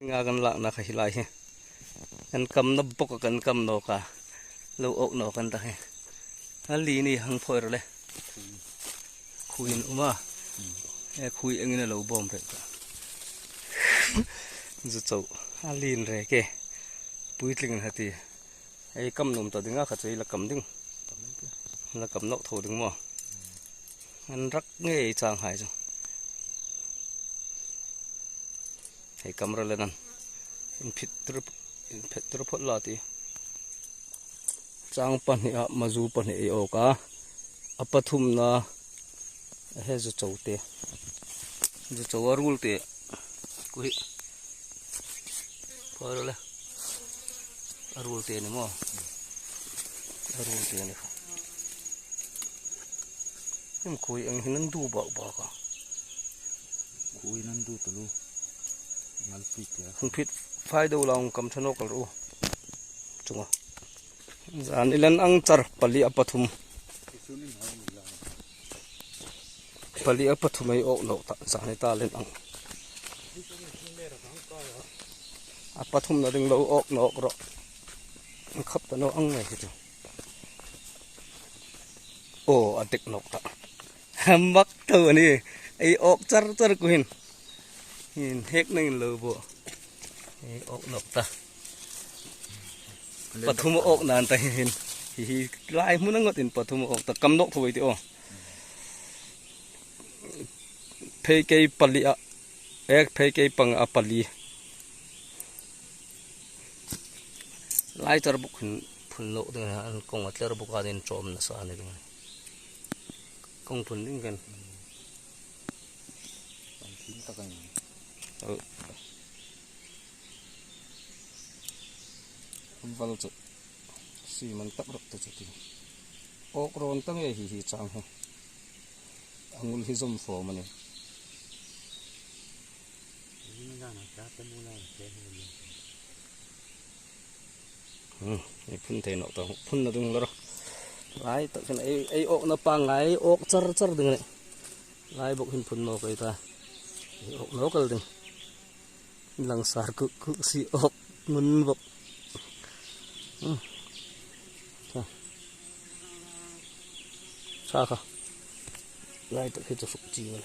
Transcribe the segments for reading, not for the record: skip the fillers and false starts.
งากันละนะค่ะhilai he kan kam na bok kan kam no ka lo ok no kan ta he ali ni hang phoi le khuin uma e khui angina lo bom re ka zu chau alin re ke puitling hati ai kam nom ta dinga kha chei la kam ding la kam no tho ding mo an rak nge chang hai chu ai kam ra le nan in phit phot la ti chang pan hi a mazu pan hi o ka apathum na he zu chote zu chowarul te ku hi por le arul te ni mo arul te ni em khui ang hinan du ba ka khui nan du to lu ngal pit ya hun phit phai do long kam thanok al ru chunga zan ilan ang char pali apathum pali apathum ai ok no ta zani ta len ang apathum na ding lo ok no ro khap ta no ang ngai chu o atik nok ta mak to ni ai ok char char ku hin hek nang lo bo ai ok nok ta pathum ok nan ta hin hi lai mun ngot in pathum ok ta kam nok thoi ti o phei kei pali a ek phei kei pang a pali lai char buk phun lo de an kong atler buka den chom na sa ne ding kong phun ding kan an tin ta kan val chu si man tak rok ta chu ti ok ron tang e hi chang he angul hi zum fo mane ni na na ta ta mu na ke ai phun the no ta phun na dung lo lai ta kan ai ok na pa ngai ok char char ding ne lai bok hin phun no kai ta ok no kal ding lang sar ku si ok mun bok sa ka lai ta khi ta suk chi ne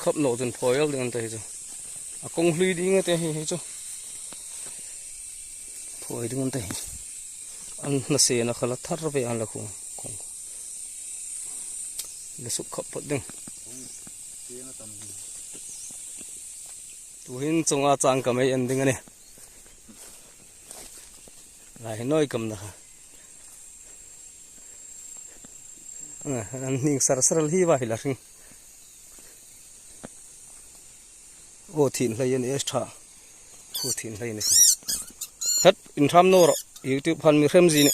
khắp nổ dần phơi ở đường đây rồi, công hlui đi ngay đây hay chứ, phơi đường đây, anh nó xe nó khá là thắt về anh là không, để sụp khắp bớt đường, tụi hin trong à trang cầm ấy anh đừng này, lại nói cầm đó, anh nhìn sờ sờ hi vào là gì ô thìn lấy yên extra ô thìn lấy này hết in tham nô rồi YouTube phần mi xem gì nè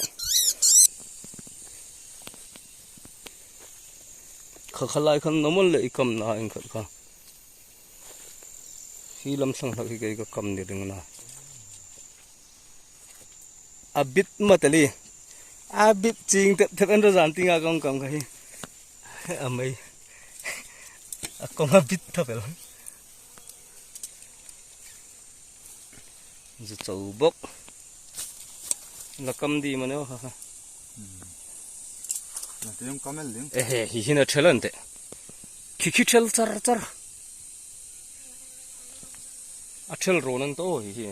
khờ lại khăn nó muốn lấy cầm nào anh khờ khi làm sang là cái cầm để đừng nào abit matali abit ching thật anh ra giản tiếng Anh cầm cái mấy con abit thôi phải không zu chau bok la kam di mane ha ha na te yum kamel ling hi hina thelante ki thel char char a thel ronan to hi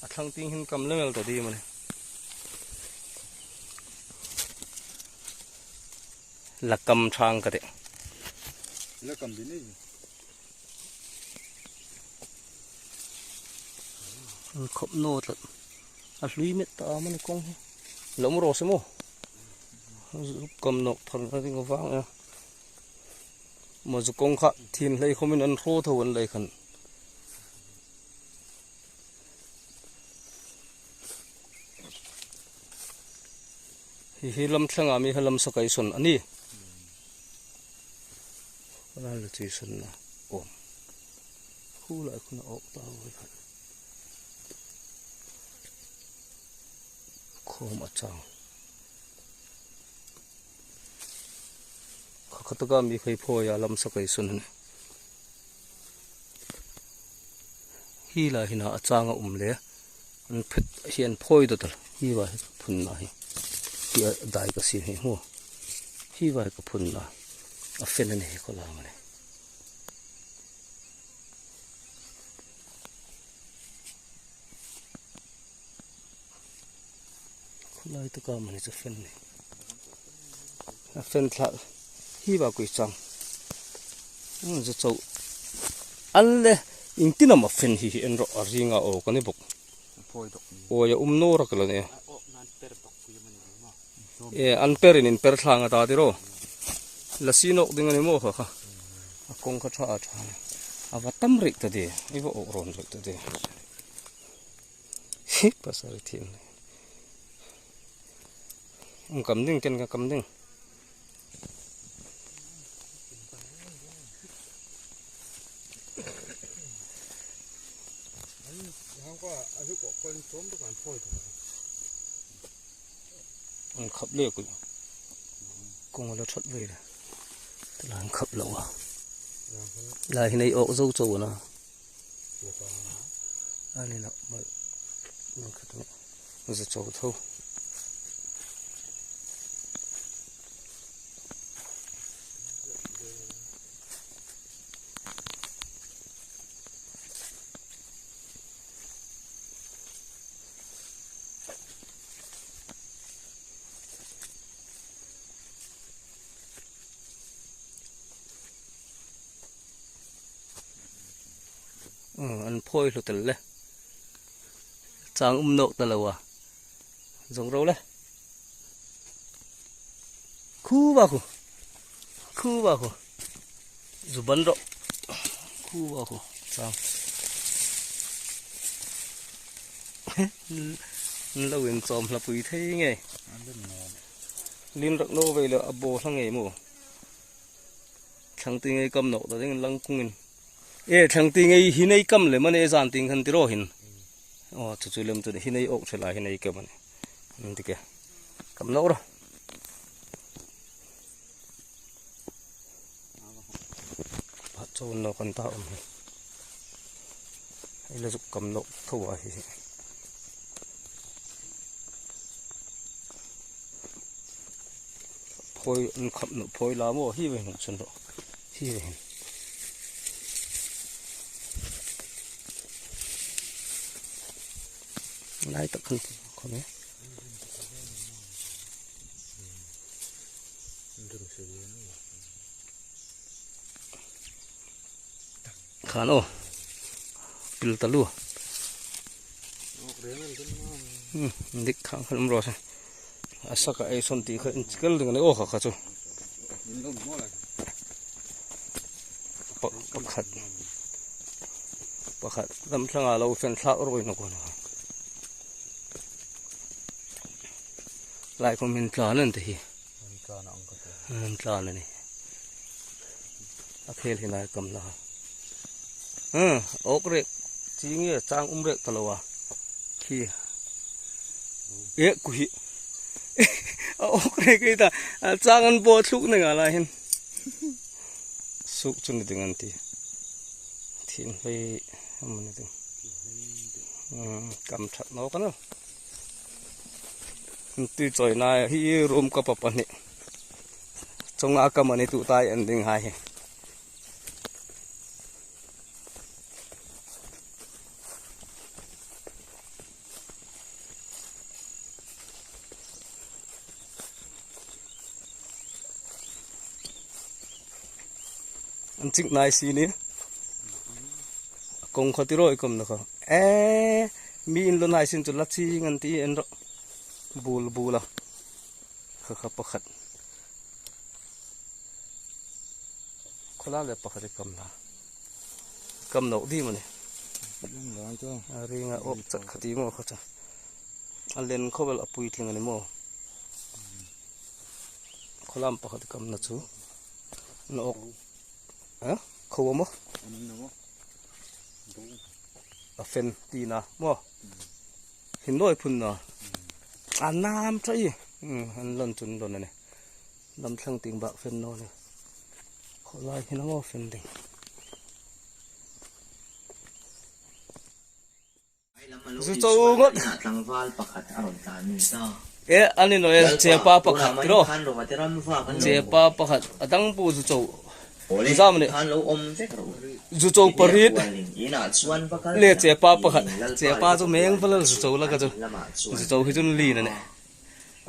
a thlang ting hin kam lemel to di mane la kam thang ka de la kam di ni khop nô thật, lui mệt ta mà nó con, lỏng rồi xem mô, cầm nọc thật là cái vang nha, mà dù con khác thì lấy không biết ăn khô thôi vẫn lấy khẩn, hi lâm sang ami lâm sa kai sun ani, là chỉ sun na, ôm, khu lại khu nào ta vậy khẩn. Khô mà chào khataga mi khai phoya lam sakai sun hi la hina achanga umle an phet hian phoi do tal hi wa phun na hi hi dai ka si ho hi wa ka phun na a fen ne ko la mane lai to ka mane cha fen ne a fen thla hi wa kui chang zo chau alle ingtina ma fen hi en ro aringa o kani bok phoi dok o ya umno ra kala ne o nan per dok ku yaman ma an perin in per thlanga ta diro lasino ding ani mo kha akong kha tha awatam rik ta de ibo o ron rik ta de hi pasari thin kam ding ken ka kam ding ko ahu ko kon som to kan phoi to an khap le ku kong la thot ve la lan khap lo wa la hi nei ok zo zo na ani na mal man khat ne zo zo tho an phoi lo tel le chang no talawa jong ro le khu ba khu zuban ro khu ba khu chang lo in chom la pui thei nge lim rak no ve le abo thang nge mo thang ti nge kam no da ding lang kungin thang ti nge hi nei kam le mane jan ting khan ti ro hin chu chu lem tu hi nei ok thela hi nei ka mane ndike kam no ro pa chon no kan ta ai la ju kam no thowa hi phoi an khap no phoi la mo hi ve no chun ro hi ve lai tak kan ko me khano pil talu dik khang khalm ro sa asaka ai son ti kha inchkel ding ne o kha kha chu pakhat lam thlanga lo fen thla roi no ko na lai ko min tla nan te hi tla na ni a khel hi nai kam na ok rek chi nge chang rek talawa khi e ku hi ok rek ita chang an bo thluk na nga la hin suk chun ding an ti thin vai amani ding kam that no kana ti choi na hi room ka papa ni chonga ka mani tu tai ending hai an chik nai si ni kong khati roi kom na kha mi in lo nai sin chu la chi ngan ti en ro bula kha pakhat khola le pakhat kam no di mane ngai to ringa ok chat khati mo kha cha alen khobel apui thling ani mo kholam pakhat kam na chu no ok khowa mo a fen ti na mo hin loi phun na anam trai an lon chun don ne lam thlang ting ba fen no ne lai hin ngo fen ding zu chou ngot tlangwal pakhat aron tan ni ta e ani no che pa pakhat ro che pa pakhat adang pu zu chou zam ne han lo om te kro zu chou parit ina chuan pakal le che pa pakhat che pa chu meng pala zu chou la ka chu zu chou hi chun li na ne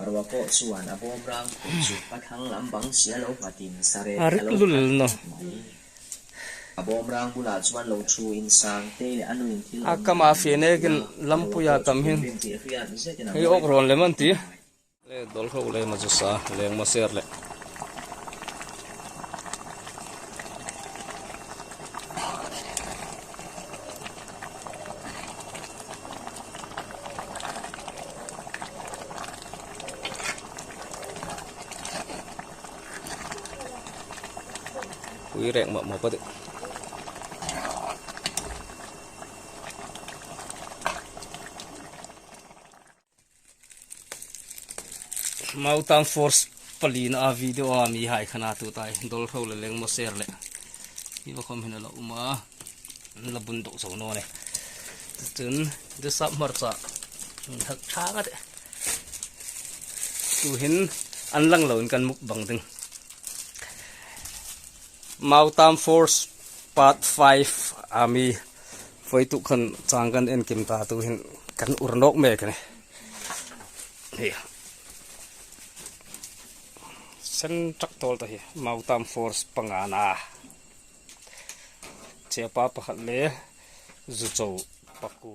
arwa ko chuan abom rang chu pathang lambang sia lo patin sare arit lul no abom rang bula chuan lo thu in sang te le anu in thil akama fe ne kin lampu ya tam hin hei ok ron le man ti le dol kho le ma chu sa leng ma ser le quý rẹn mập mập đấy mau tam force palina a video a mi hai khana tu tai dol khâu le leng mo share le hi ba khom hina la uma la bun do so no ne chun de sap mar cha thak tha ga de tu hin an lang lo kan muk bang ding mau tam force part 5 ami foi tu khan changkan en kim ta tu hin kan urnok me kan hi sen trak tol ta hi mau tam force pangana che pa pakhat le zu chou paku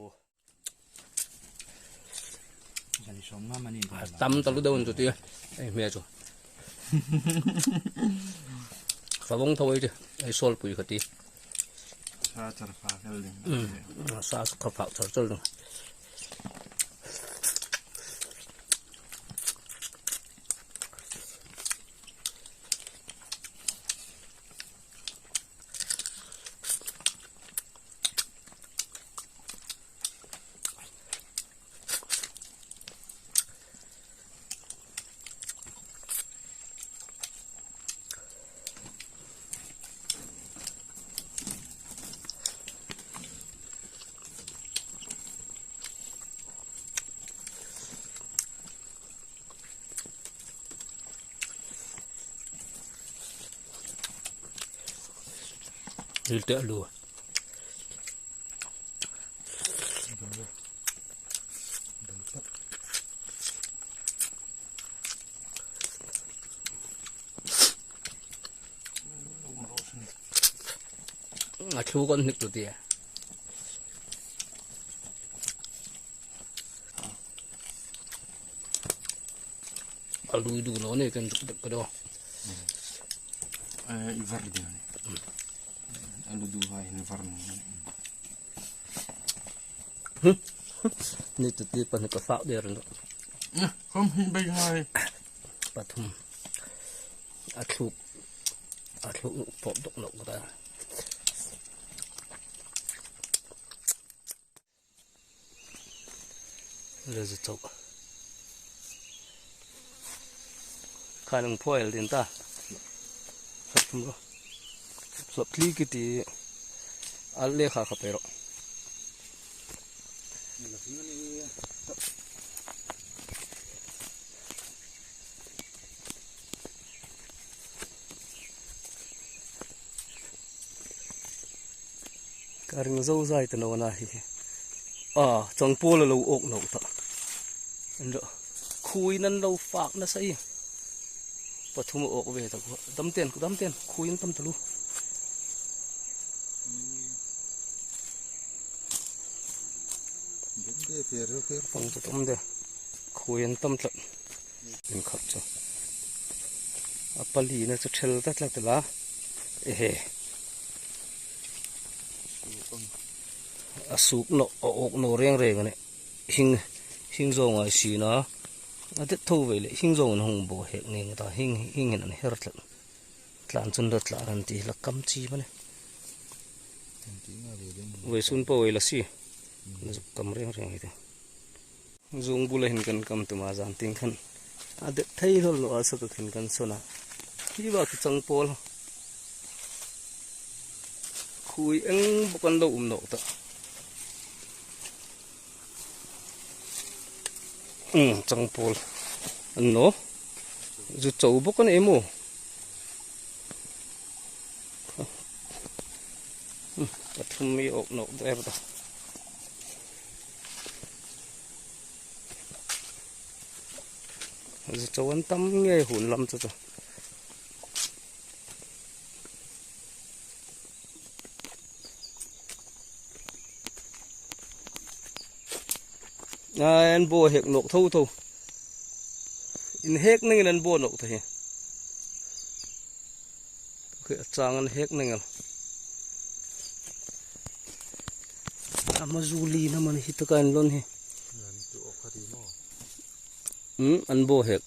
Gani som nga mani tam talu daun tu ti ai me chu Fabong thoi chứ, ai sol pui khati. sa char fa khel ding Sa ka phao char char dong. Hilda lu. Thu con nực tu ti. Alu du lo ne kan tuk ka do. ivar dia ni alu du hai ni var Ni tu ti pa ni ka phao de ron. không hin bay hai Pathum. Athu pop dok no ka. Le zu chok. Kanang foil din ta. Pathum ro. So kli ki ti alle kha kha pero. Karing zo zai ta no na hi. Chong po lo ok no ta. Ando khui nan lo fak na sai. Pathum ok ve ta ko. Dam ten khui in tam talu. Pang ta tam de. Khui in tam tlat. In khap cha. Apali na cha thel ta tlat la. Asuk no ok no reng ne hing zo nga si na ate tho ve le hing zo hong bo hek ning ta hing an her tlan chun da tla ran ti la kam chi bane we sun po we la si kam reng ite zung bula hin kan kam tu ma jan ting khan ade thai hol no asa ka khin kan sona ki ba ki chang pol khui eng bukan lo no ta chang pol no zu chou bukan emo pathum mi ok no der ta zu chou an tam nge hun lam cha anh bùa hẹt nộp thu thu in hết nên anh bùa nộp thì cái trang anh hết nên Amazuli naman hito kain lon he anh bùa hẹt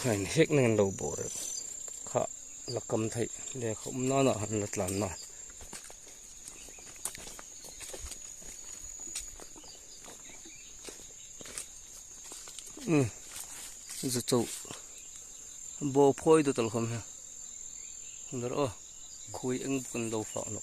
kain hết nên anh đâu bùa rồi khá là cầm thấy để không nó nọ hắn lật lăn nọ Zutu bo phôi được tao không ha, không được khui anh bukan đâu phao nọc